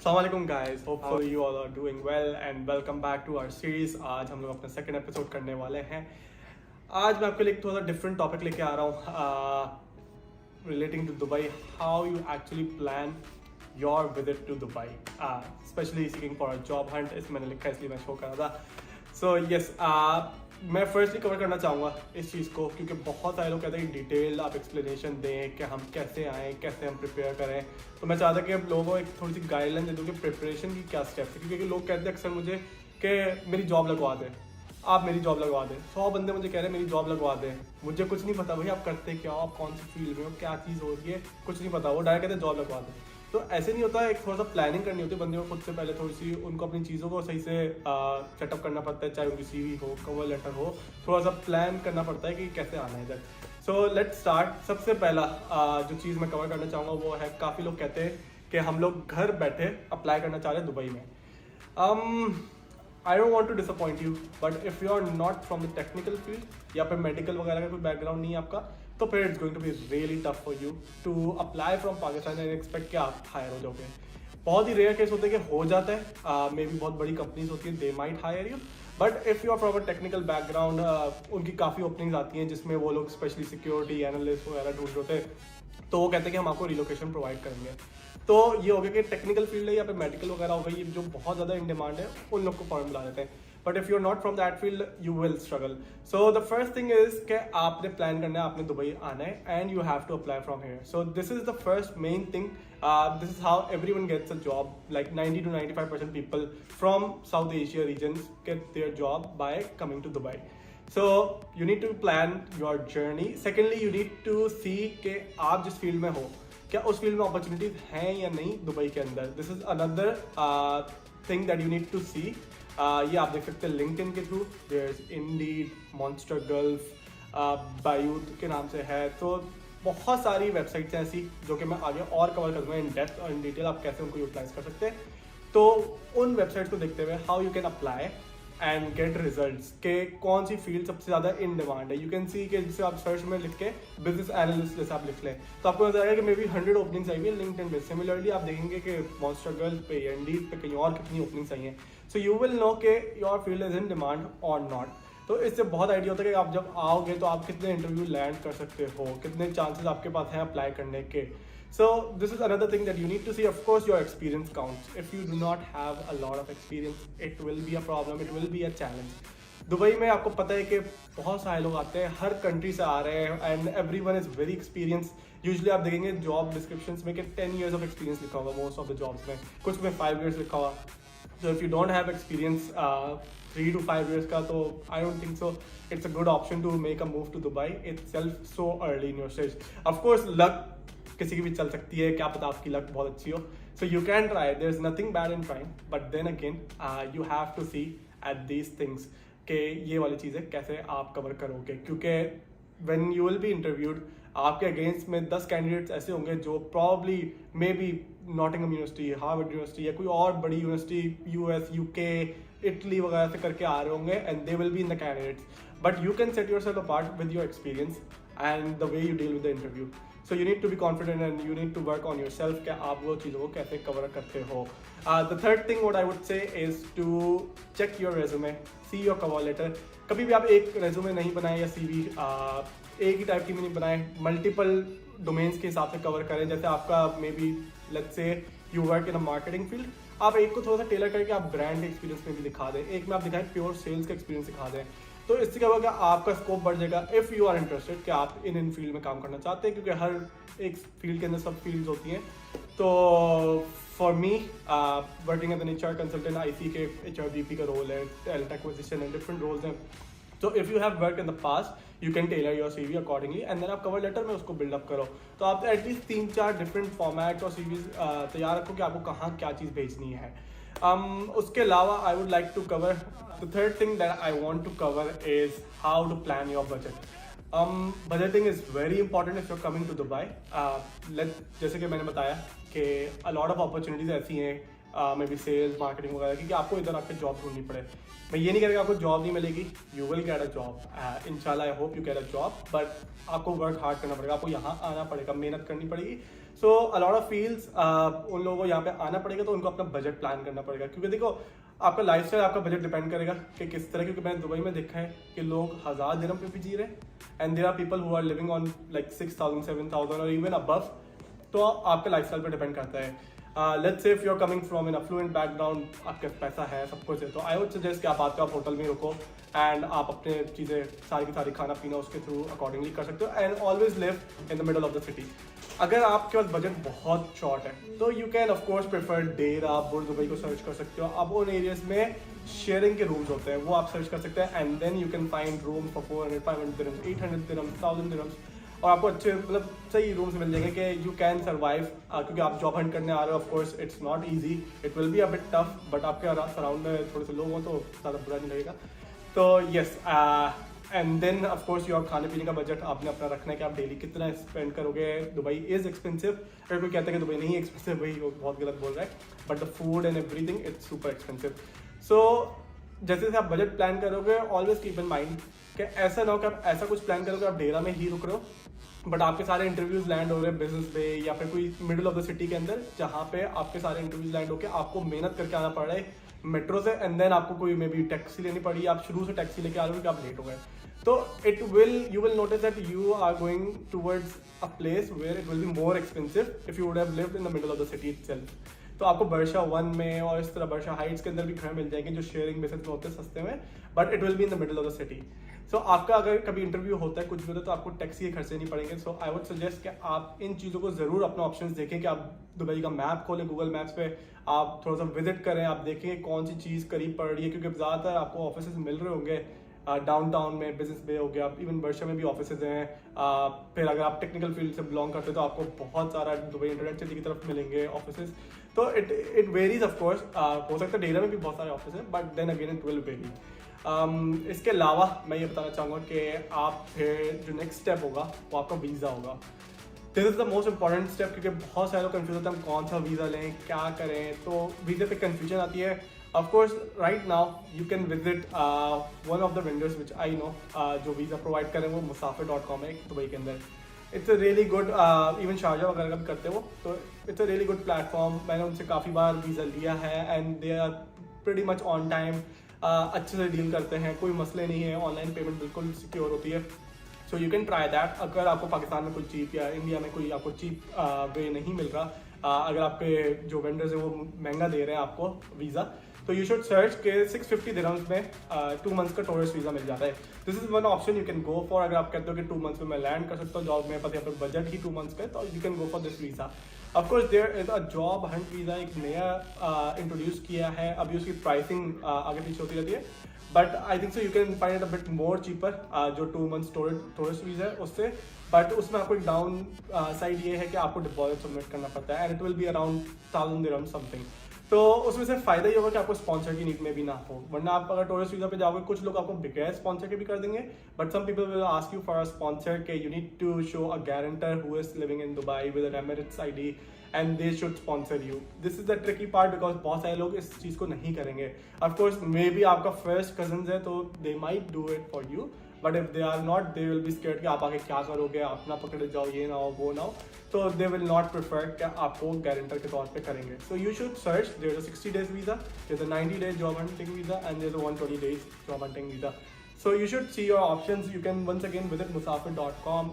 Assalamualaikum guys, hopefully you all are doing well and welcome back to our series। आज हम लोग अपना second episode करने वाले हैं। आज मैं आपके लिए थोड़ा सा डिफरेंट टॉपिक लेके आ रहा हूँ relating to Dubai, how you actually plan your visit to Dubai, specially seeking for a job hunt. इसमें मैंने लिखा है इसलिए मैं शो कर रहा था। सो यस, मैं फर्स्टली कवर करना चाहूँगा इस चीज़ को क्योंकि बहुत सारे लोग कहते हैं कि डिटेल आप एक्सप्लेनेशन दें कि हम कैसे आएँ, कैसे हम प्रिपेयर करें। तो मैं चाहता कि आप लोगों को एक थोड़ी सी गाइडलाइन दे दूँ कि प्रिपरेशन की क्या स्टेप्स है, क्योंकि लोग कहते हैं अक्सर मुझे कि मेरी जॉब लगवा दें, आप मेरी जॉब लगवा दें। 100 बंदे मुझे कह रहे हैं मेरी जॉब लगवा दें, मुझे कुछ नहीं पता भाई आप करते क्या हो, आप कौन सी फील्ड में हो, क्या चीज़ हो रही है, कुछ नहीं पता। वो डायरेक्ट कहते हैं जॉब लगवा दें। तो ऐसे नहीं होता है, एक थोड़ा सा प्लानिंग करनी होती है बंदे को खुद से पहले, थोड़ी सी उनको अपनी चीज़ों को सही से सेटअप करना पड़ता है, चाहे उनकी सीवी हो, कवर लेटर हो, थोड़ा सा प्लान करना पड़ता है कि कैसे आना है इधर। So let's start. सबसे पहला जो चीज़ मैं कवर करना चाहूँगा वो है, काफ़ी लोग कहते हैं कि हम लोग घर बैठे अप्लाई करना चाह रहे हैं दुबई में। I don't want to disappoint you, but if you are not from the technical field या फिर मेडिकल वगैरह का कोई बैकग्राउंड नहीं है आपका, तो फिर it's going to be really tough for you to apply from Pakistan and expect कि आप हायर हो जाओगे। बहुत ही रेयर केस होते हैं कि हो जाता है, मे बी बहुत बड़ी कंपनीज होती हैं, they might hire you, but if you are from a technical background, उनकी काफ़ी ओपनिंग्स आती हैं जिसमें वो लोग स्पेशली सिक्योरिटी एनालिस्ट वगैरह ढूंढ रहे होते हैं, तो वो कहते हैं कि हम आपको रिलोकेशन प्रोवाइड करेंगे। तो ये हो गया कि टेक्निकल फील्ड है या फिर मेडिकल वगैरह हो गई, जो बहुत ज़्यादा इन डिमांड है, उन लोग को फॉर्म बुला देते हैं। But if you are not from that field you will struggle. So the first thing is कि आपने प्लान करना है, आपने दुबई आना है and you have to apply from here. So this is the first main thing. This is how everyone gets a job, like 90 to 95% people from South Asia region get their job by coming to Dubai. So you need to plan your journey. Secondly, you need to see कि आप जिस field में हो क्या उस field में opportunities हैं या नहीं दुबई के अंदर। This is another thing that you need to see. ये आप देख सकते हैं लिंक्डइन के through, there is Indeed, Monster Gulf, Bayt के नाम से है। तो बहुत सारी वेबसाइट्स हैं ऐसी जो कि मैं आगे और कवर करूँगा इन डेप्थ और इन डिटेल, आप कैसे उनको यूटिलाइज कर सकते हैं। तो उन वेबसाइट्स को देखते हुए how you can apply and gate results के कौन सी फील्ड सबसे ज़्यादा इन डिमांड है। यू कैन सी कि जैसे आप सर्च में लिख के बिजनेस एनालिस्ट जैसे आप लिख लें तो आपको नजर आएगा कि मे बी 100 ओपनिंग्स आई हुई है लिंक्डइन पे। सिमिलरली आप देखेंगे कि मॉन्स्टर गर्ल पे या इंडीड पे कहीं और कितनी ओपनिंग्स आई हैं। सो यू विल नो कि your field is in demand और नॉट। तो इससे बहुत आइडिया होता है कि आप जब आओगे तो आप कितने इंटरव्यू लैंड कर सकते हो, कितने चांसेस आपके पास हैं अप्लाई करने के। So this is another thing that you need to see. Of course, your experience counts. If you do not have a lot of experience, it will be a problem. It will be a challenge. Dubai में आपको पता है कि बहुत सारे लोग आते हैं, हर कंट्री से आ रहे हैं and everyone is very experience. Usually आप देखेंगे जॉब डिस्क्रिप्शंस में कि 10 years ऑफ एक्सपीरियंस लिखा होगा मोस्ट ऑफ द जॉब्स में, कुछ में 5 years लिखा हुआ। So if you don't have experience 3 to 5 years का, तो I don't think so it's a good option to make a move to Dubai itself so early in your stage. Of course, luck किसी की भी चल सकती है, क्या पता आपकी लक बहुत अच्छी हो। So you can try, there is nothing bad in trying, but then again you have to see at these things कि ये वाली चीज़ें कैसे आप कवर करोगे। क्योंकि when you will be interviewed आपके अगेंस्ट में 10 कैंडिडेट्स ऐसे होंगे जो probably may be Nottingham University, Harvard University या कोई और बड़ी यूनिवर्सिटी यूएस, यूके, इटली वगैरह से करके आ रहे होंगे and they will be in the candidates. But you can set yourself apart with your experience and the way you deal with the interview. So you need to be confident and you need to work on yourself कि आप वो चीज़ों को कैसे cover करते हो। The third thing what I would say is to check your resume, see your cover letter। कभी भी आप एक resume नहीं बनाए या CV एक ही टाइप की नहीं बनाए, मल्टीपल डोमेन्स के हिसाब से कवर करें। जैसे आपका may be let's say you work in a marketing field, आप एक को थोड़ा सा टेलर करके आप ब्रांड एक्सपीरियंस में भी दिखा दें, एक में आप दिखाएं प्योर सेल्स का एक्सपीरियंस दिखा दें। तो इससे क्या होगा, आपका स्कोप बढ़ जाएगा इफ़ यू आर इंटरेस्टेड कि आप इन फील्ड में काम करना चाहते हैं, क्योंकि हर एक फील्ड के अंदर सब फील्ड्स होती हैं। तो for me working as an HR consultant, IC के HR VP का रोल है, talent acquisition and different roles हैं। तो if you have work in the past you can tailor your CV accordingly and then आप cover letter में उसको build up करो। तो आप एटलीस्ट 3-4 डिफरेंट फॉर्मेट और CVs तैयार रखो कि आपको कहाँ क्या चीज़ भेजनी है। उसके अलावा I would like to cover the third thing that I want to cover is how to plan your budget. Budgeting is very important if you are coming to Dubai. जैसे कि मैंने बताया कि अ लॉट ऑफ अपॉर्चुनिटीज़ ऐसी हैं may be sales marketing वगैरह की, कि आपको इधर आके जॉब ढूंढनी पड़े। मैं ये नहीं कह रहा कि आपको जॉब नहीं मिलेगी, you will get a job इंशाल्लाह, I hope you get a job, but आपको वर्क हार्ड करना पड़ेगा, आपको यहाँ आना पड़ेगा, मेहनत करनी पड़ेगी। So a lot of fields उन लोगों को यहाँ पे आना पड़ेगा, तो उनको अपना बजट प्लान करना पड़ेगा, क्योंकि देखो आपका लाइफस्टाइल, आपका बजट डिपेंड करेगा कि किस तरह, क्योंकि मैंने दुबई में देखा है कि लोग 1000 दिरहम पे भी जी रहे हैं and there are people who are living on like 6000 7000 और इवन अबव। तो आपके लाइफस्टाइल पे डिपेंड करता है। Let's say if you are coming from an affluent background, आपके पास पैसा है, सब कुछ है, तो आई वुड सजेस्ट कि आप आते हो, आप होटल में रुको एंड आप अपने चीज़ें सारी की सारी खाना पीना उसके थ्रू अकॉर्डिंगली कर सकते हो and always live in the middle of the city. अगर आपके पास बजट बहुत शॉर्ट है तो you can of course prefer Dera, Burj Dubai को सर्च कर सकते हो। अब उन एरियाज में शेयरिंग के रूम्स होते हैं, वो आप सर्च कर सकते हैं and then you can find room for 400 500 dirhams 800 dirhams 1000 dirhams, और आपको अच्छे मतलब सही रूम्स मिल जाएंगे कि यू कैन सर्वाइव, क्योंकि आप जॉब हंट करने आ रहे हो। Of course it's not easy, it will be a bit tough, but आपके सराउंड में थोड़े से लोग हो तो ज़्यादा बुरा नहीं लगेगा। तो yes, and then of course your खाने पीने का बजट आपने अपना रखना है कि आप डेली कितना स्पेंड करोगे। दुबई इज एक्सपेंसिव, अगर कोई कहता है कि दुबई नहीं एक्सपेंसिव, भाई वो बहुत गलत बोल रहा है, but the food and everything it's super expensive. So जैसे जैसे आप बजट प्लान करोगे, ऑलवेज कीप इन माइंड कि ऐसा ना हो कि आप ऐसा कुछ प्लान करोगे आप डेरा में ही रुक रहे हो, बट आपके सारे इंटरव्यूज लैंड हो रहे हैं बिजनेस पे या फिर कोई मिडिल ऑफ द सिटी के अंदर, जहाँ पे आपके सारे इंटरव्यूज लैंड होकर आपको मेहनत करके आना पड़ रहा है मेट्रो से, एंड देन आपको कोई मे बी टैक्सी लेनी पड़ी, आप शुरू से टैक्सी लेके आ रहे हो कि आप लेट हो गए, तो you will notice that you are going towards a place where it will be more expensive if you would have lived in the middle of the city itself. तो आपको बर्शा 1 में और इस तरह बर्शा हाइट्स के अंदर भी घर मिल जाएंगे जो शेयरिंग बेसिस में होते हैं सस्ते में, but it will be in the middle of the city. So आपका अगर कभी इंटरव्यू होता है, कुछ भी होता है, तो आपको टैक्सी के खर्चे नहीं पड़ेंगे। सो आई वुड सजेस्ट कि आप इन चीज़ों को जरूर अपने ऑप्शंस देखें, कि आप दुबई का मैप खोलें, गूगल मैप्स पे आप थोड़ा सा विजिट करें, आप देखें कौन सी चीज़ करीब पड़ रही है, क्योंकि ज़्यादातर आपको ऑफिस मिल रहे होंगे डाउनटाउन में, बिजनेस बे हो गया, इवन बर्शा में भी ऑफिस हैं। फिर अगर आप टेक्निकल फील्ड से बिलोंग करते हो तो आपको बहुत सारा दुबई इंटरनेट सिटी की तरफ मिलेंगे ऑफिस। तो इट वेरीज ऑफ कोर्स, हो सकता है डेरा में भी बहुत सारे ऑफिस हैं, but then again it will vary. इसके अलावा मैं ये बताना चाहूँगा कि आप फिर जो नेक्स्ट स्टेप होगा वो आपका वीज़ा होगा। This is the most important step, क्योंकि बहुत सारे लोग कंफ्यूज होते हैं हम कौन सा वीज़ा लें, क्या करें, तो वीज़े पे कंफ्यूजन आती है। Of course right now you can visit one of the vendors which I know, जो वीज़ा प्रोवाइड करें वो musafir.com है दुबई के अंदर। It's a really good, even Sharjah वगैरह का भी करते हो, तो it's a really good platform. मैंने उनसे काफ़ी बार वीज़ा लिया है and they are pretty much on time, अच्छे से डील करते हैं, कोई मसले नहीं है, ऑनलाइन पेमेंट बिल्कुल सिक्योर होती है। सो यू कैन ट्राई दैट। अगर आपको पाकिस्तान में कोई चीप या इंडिया में कोई आपको चीप वे नहीं मिल रहा, अगर आपके जो वेंडर्स हैं वो महंगा दे रहे हैं आपको वीज़ा, तो यू शुड सर्च के 650 दिरहम्स में 2 मंथ्स का टूरिस्ट वीज़ा मिल जाता है। This is one option you can go for. अगर आप कहते हो कि 2 मंथ्स में मैं लैंड कर सकता हूँ जॉब में, पर बजट ही 2 मंथ्स का है, तो you can go for this visa. Of course there is a job hunt visa, एक नया इंट्रोड्यूस किया है, अभी उसकी प्राइसिंग आगे पीछे होती रहती है, but I think so you can find it a bit more cheaper, जो 2 मंथ्स टूरिस्ट वीज़ा है उससे। बट उसमें आपको एक डाउन साइड ये है कि आपको डिपॉजिट सबमिट करना पड़ता है and it will be around 1000 dirhams something. तो उसमें से फायदा ये होगा कि आपको स्पॉन्सर की नीड में भी ना हो, वरना आप अगर टूरिस्ट वीज़ा पे जाओगे कुछ लोग आपको बगैर स्पॉन्सर के भी कर देंगे, but some people will ask you for a sponsor के you need to show a guarantor who is living in Dubai with an Emirates ID and they should sponsor you. This is the tricky part, because बहुत सारे लोग इस चीज़ को नहीं करेंगे। Of course may be आपका फर्स्ट कजन है तो they might do it for you, but if they are not they will be scared कि आप आगे क्या करोगे, आप ना पकड़े जाओ, ये ना हो वो ना हो, तो दे विल नॉट प्रेफर कि आपको गारंटर के तौर पे करेंगे। So you should search, there is a 60 days visa, there is a 90 days job hunting visa and there is a 120 days job hunting visa. So you should see your options. You can once again visit musafir.com।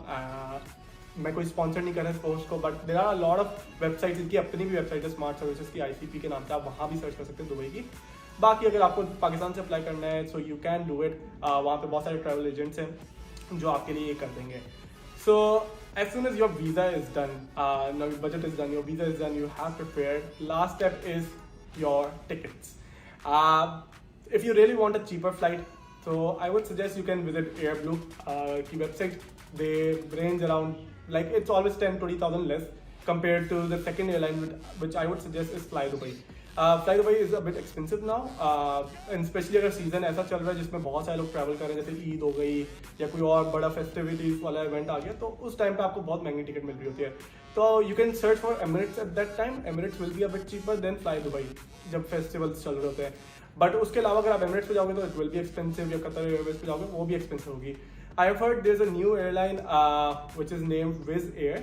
मैं कोई sponsor नहीं कर रहा इस post को, but there are a lot of websites, इनकी अपनी भी वेबसाइट है स्मार्ट सर्विसेज की, ICP के नाम से, आप वहाँ भी सर्च कर सकते हैं दुबई की। बाकी अगर आपको पाकिस्तान से अप्लाई करना है सो यू कैन डू इट, वहाँ पे बहुत सारे ट्रैवल एजेंट्स हैं जो आपके लिए ये कर देंगे। सो as soon as your visa is done, now your budget is done, your visa is done, you have prepared, last step is your tickets. If you really want a cheaper flight, so I would suggest you can visit Airblue की website. They range around, like it's always 10-20,000 less compared to the second airline which I would suggest is Fly Dubai. Fly Dubai is a bit expensive now, and specially अगर season ऐसा चल रहा है जिसमें बहुत सारे लोग ट्रैवल कर रहे हैं, जैसे ईद हो गई या कोई और बड़ा फेस्टिविटीज वाला इवेंट आ गया, तो उस टाइम पे आपको बहुत महंगी टिकट मिल रही होती है. तो you can search for Emirates at that time. Emirates will be a bit cheaper than fly Dubai जब फेस्टिवल्स चल रहे होते हैं. बट उसके अलावा अगर आप एमिरेट्स पे जाओगे तो इट विल बी एक्सपेंसिव, या कतर एयरवेज पे जाओगे वो भी एक्सपेंसिव होगी. I have heard there's a new airline which is named Wizz Air.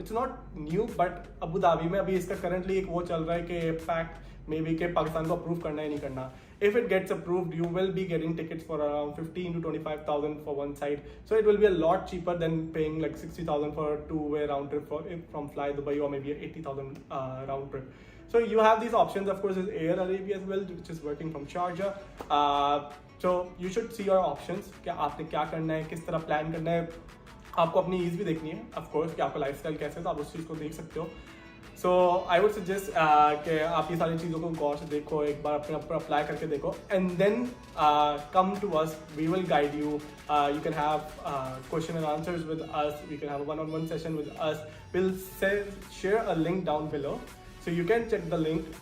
It's not new, but Abu Dhabi में अभी इसका currently एक वो चल रहा है कि पैक्ट मे बी के पाकिस्तान को अप्रूव करना है नहीं करना. If it gets approved, you will be getting tickets for around 15 to 25,000 for one side. So it will be a lot cheaper than paying like 60,000 for a two-way round trip from Fly Dubai, or maybe 80,000 round trip. So you have these options. Of course, there's Air Arabia as well, which is working from Sharjah. So you should see your options. कि आपने क्या करना है, किस तरह plan करना है. आपको अपनी ईज भी देखनी है ऑफ कोर्स कि आपका लाइफस्टाइल कैसा है, तो आप उस चीज़ को देख सकते हो. सो आई वुड सजेस्ट कि आप ये सारी चीज़ों को गौर से देखो, एक बार अपने ऊपर अप्लाई करके देखो, and then come to us. We will guide you. You can have question and answers with us. You can have a one-on-one session with us. We'll share a link down below, so you can check the link.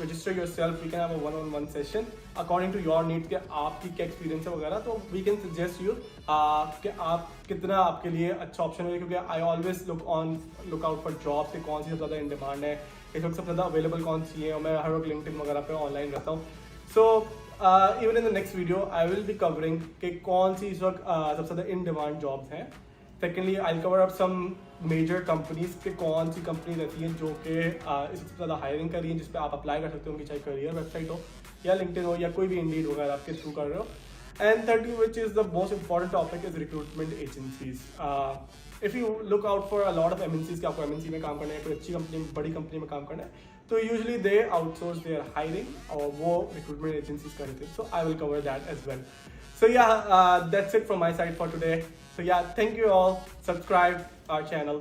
Register yourself. We can have a one-on-one session according to your needs कि आपकी क्या experience है वगैरह. तो we can suggest you कि आप कितना आपके लिए अच्छा ऑप्शन है, क्योंकि I always look out for jobs कि कौन सी सबसे ज़्यादा इन डिमांड है, इस वक्त सबसे ज़्यादा अवेलेबल कौन सी है, और मैं हर वक्त लिंक्डइन वगैरह पे ऑनलाइन रहता हूँ. So even in the next video I will be covering कि कौन सी इस वक्त सबसे ज़्यादा इन डिमांड जॉब्स हैं. Secondly I cover up some major companies के कौन सी कंपनी रहती हैं जो कि इससे ज़्यादा हायरिंग कर रही हैं, जिस पे आप अप्लाई कर सकते हो, उनकी चाहे करियर वेबसाइट हो या लिंक्डइन हो या कोई भी इंडीड वगैरह आपके थ्रू कर रहे हो. And thirty which is the most important topic is recruitment agencies. If you look out for a lot of MNCs कि आपको एमएनसी में काम करना है, कोई अच्छी कंपनी बड़ी कंपनी में काम करना है, तो usually they outsource their hiring और वो रिक्रूटमेंट एजेंसीज कर रहे थे. So I will cover that as well. So yeah, that's it from my side for today. So yeah, thank you all. Subscribe our channel.